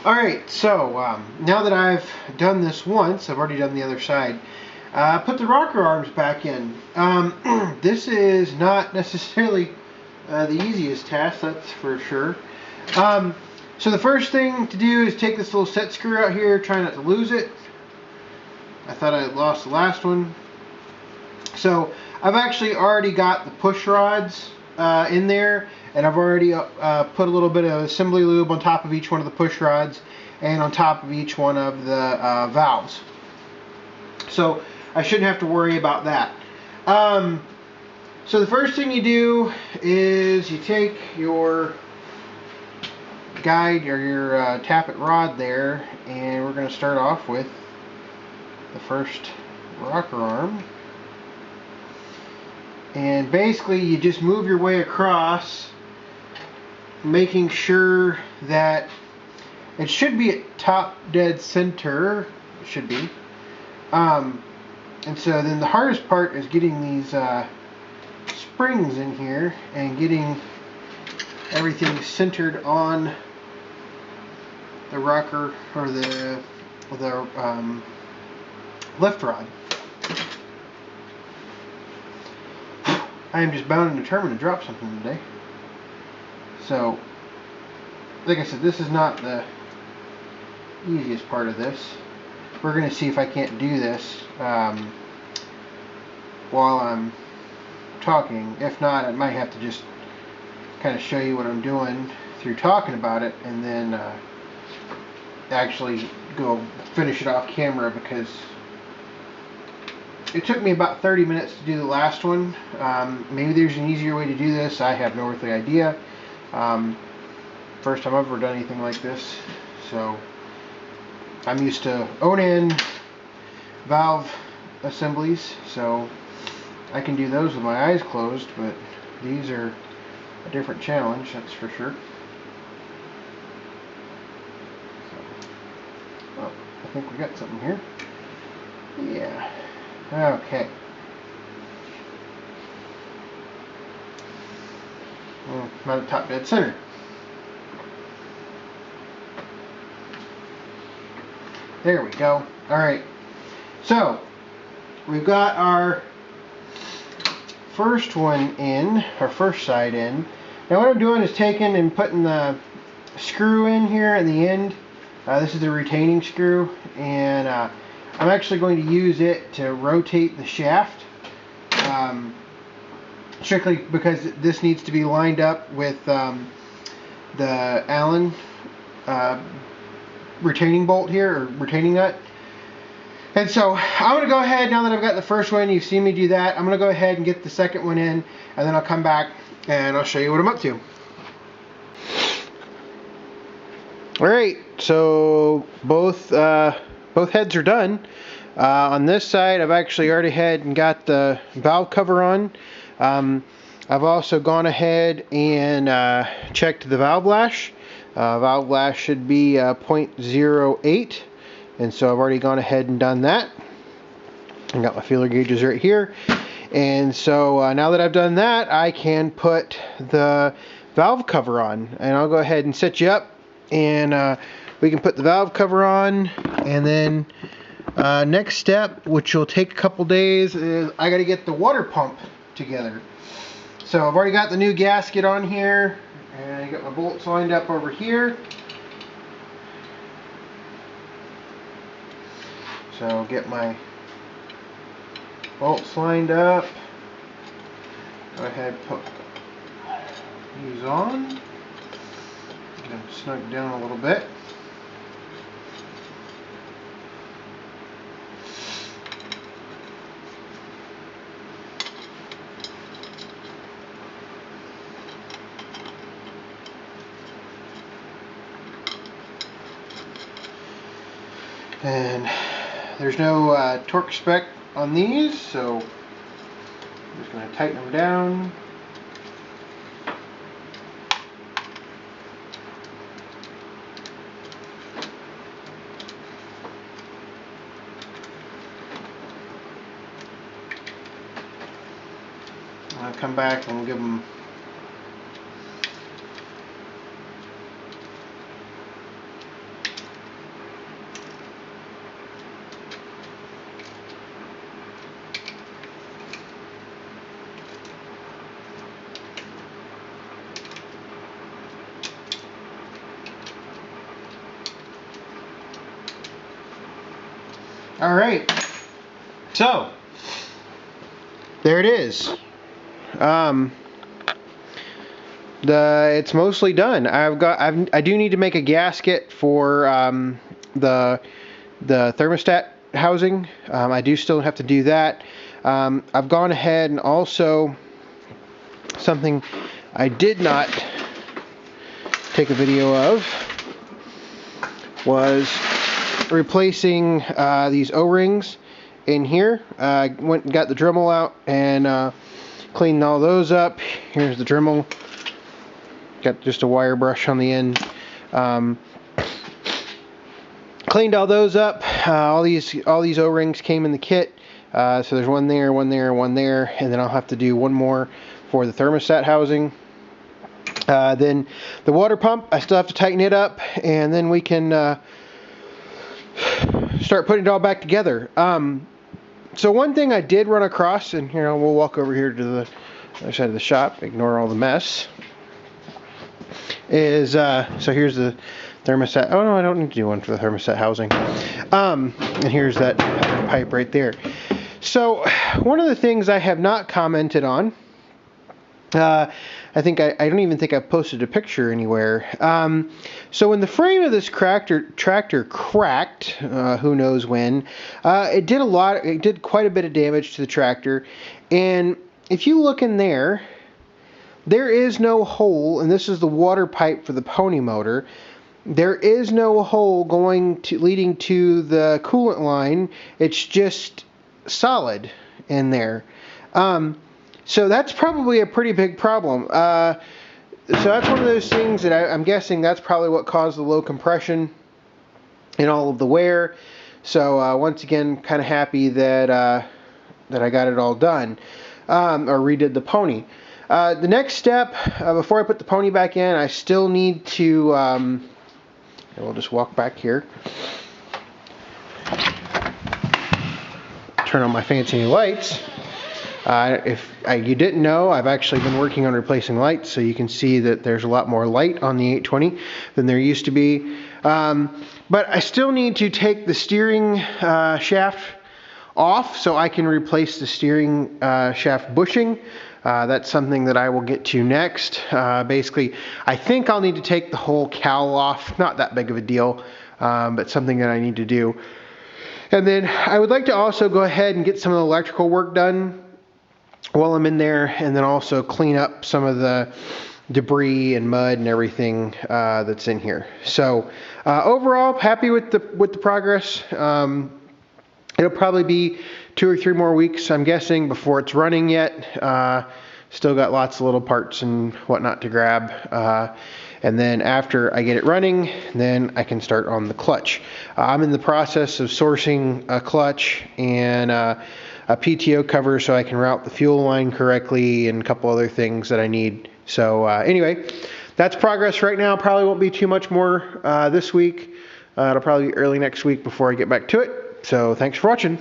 Alright, so now that I've done this once, I've already done the other side, put the rocker arms back in. This is not necessarily the easiest task, that's for sure. So the first thing to do is take this little set screw out here, try not to lose it. I thought I lost the last one. So I've actually already got the push rods in there, and I've already put a little bit of assembly lube on top of each one of the push rods and on top of each one of the valves. So I shouldn't have to worry about that. So the first thing you do is you take your guide or your tappet rod there, and we're going to start off with the first rocker arm. And basically you just move your way across, making sure that it should be at top dead center. It should be. And so then the hardest part is getting these springs in here and getting everything centered on the rocker or the lift rod. I am just bound and determined to drop something today. So, like I said, this is not the easiest part of this. We're going to see if I can't do this while I'm talking. If not, I might have to just kind of show you what I'm doing through talking about it, and then actually go finish it off camera, because it took me about 30 minutes to do the last one. Maybe there's an easier way to do this. I have no earthly idea. First time I've ever done anything like this. So I'm used to own-in valve assemblies, so I can do those with my eyes closed, but these are a different challenge, that's for sure. So, oh, I think we got something here. Yeah. Okay. Well, not at top dead center. There we go. Alright. So, we've got our first one in, our first side in. Now what I'm doing is taking and putting the screw in here in the end. This is the retaining screw, and I'm actually going to use it to rotate the shaft, strictly because this needs to be lined up with the Allen retaining bolt here, or retaining nut. And so I'm going to go ahead, now that I've got the first one, you've seen me do that, I'm going to go ahead and get the second one in, and then I'll come back and I'll show you what I'm up to. Alright, so both heads are done. On this side, I've actually already had and got the valve cover on. I've also gone ahead and checked the valve lash. Valve lash should be 0.08, and so I've already gone ahead and done that. I got my feeler gauges right here, and so now that I've done that, I can put the valve cover on, and I'll go ahead and set you up, and we can put the valve cover on. And then next step, which will take a couple days, is I got to get the water pump together. So I've already got the new gasket on here, and I got my bolts lined up over here. So I'll get my bolts lined up. Go ahead, put these on. Get them snug down a little bit. And there's no torque spec on these, so I'm just going to tighten them down. I'll come back and give them All right. So there it is. It's mostly done. I do need to make a gasket for the thermostat housing. I do still have to do that. I've gone ahead and also, something I did not take a video of was replacing these O-rings in here. I went and got the Dremel out and cleaned all those up. Here's the Dremel. Got just a wire brush on the end. Cleaned all those up. All these O-rings came in the kit. So there's one there, one there, one there, and then I'll have to do one more for the thermostat housing. Then the water pump, I still have to tighten it up, and then we can start putting it all back together. So one thing I did run across, and here we'll walk over here to the other side of the shop, ignore all the mess, is so here's the thermostat. Oh no, I don't need to do one for the thermostat housing. And here's that pipe right there. So one of the things I have not commented on, I don't even think I've posted a picture anywhere. So when the frame of this tractor cracked, who knows when, it did quite a bit of damage to the tractor. And if you look in there, there is no hole, and this is the water pipe for the pony motor. There is no hole leading to the coolant line. It's just solid in there. So that's probably a pretty big problem. So that's one of those things that I'm guessing that's probably what caused the low compression in all of the wear. So once again, kind of happy that I got it all done, or redid the pony. The next step, before I put the pony back in, I still need to, and we'll just walk back here, turn on my fancy new lights. If you didn't know, I've actually been working on replacing lights, so you can see that there's a lot more light on the 820 than there used to be. But I still need to take the steering shaft off so I can replace the steering shaft bushing. That's something that I will get to next. Basically, I think I'll need to take the whole cowl off. Not that big of a deal, but something that I need to do. And then I would like to also go ahead and get some of the electrical work done while I'm in there, and then also clean up some of the debris and mud and everything that's in here. So overall, happy with the progress. It'll probably be 2 or 3 more weeks, I'm guessing, before it's running yet. Still got lots of little parts and whatnot to grab. And then after I get it running, then I can start on the clutch. I'm in the process of sourcing a clutch and a PTO cover so I can route the fuel line correctly and a couple other things that I need. So anyway, that's progress right now. Probably won't be too much more this week. It'll probably be early next week before I get back to it. So thanks for watching.